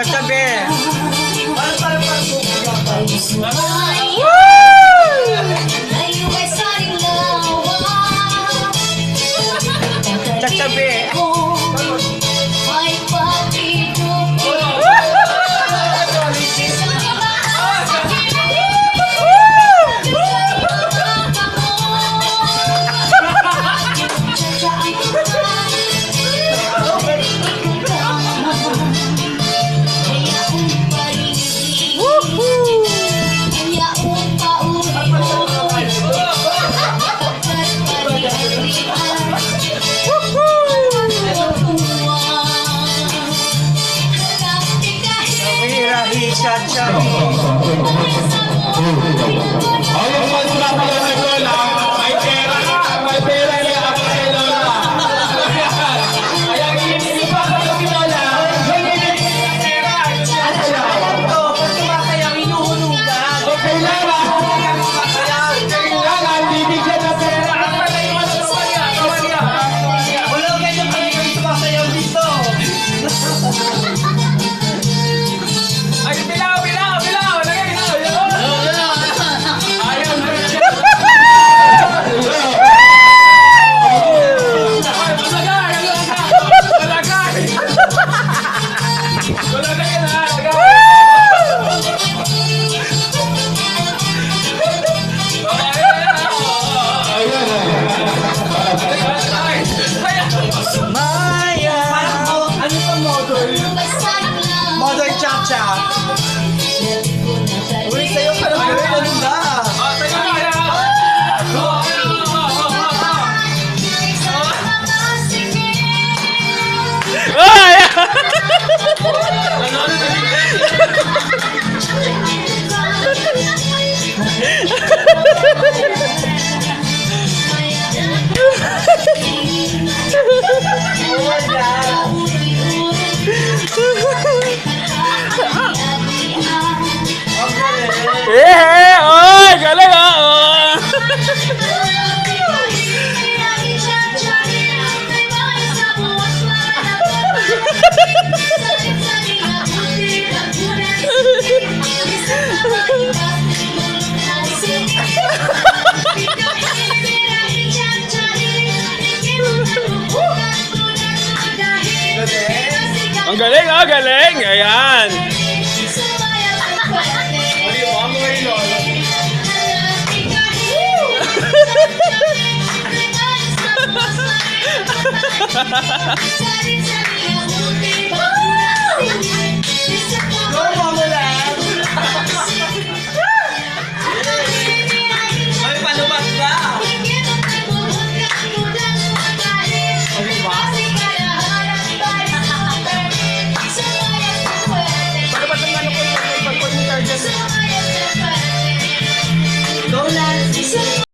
Chak-chabe. Chak-chabe. Cha-cha. Ayaw mo sila pala sa lola. May pera na. May pera na ako kay lola. Kaya ginigil pa ako sa lola. Ginigil pa pera. Pag tumasayaw, hinuhulugan. Okay lang ah. Kailangan bibigyan ng pera. Ang palayawan sa kanya. Wala ganyan pala yung tumasayaw dito. Ay, bilaw. Lagay na. Ayaw na. Maya. Ano pa model? Model cha-cha. Uy, sa'yo ka lang gawin. Ano na? Oh my God. Oy, galing ah. Ang galing ah, galing. Ayan. Sorry, sorry.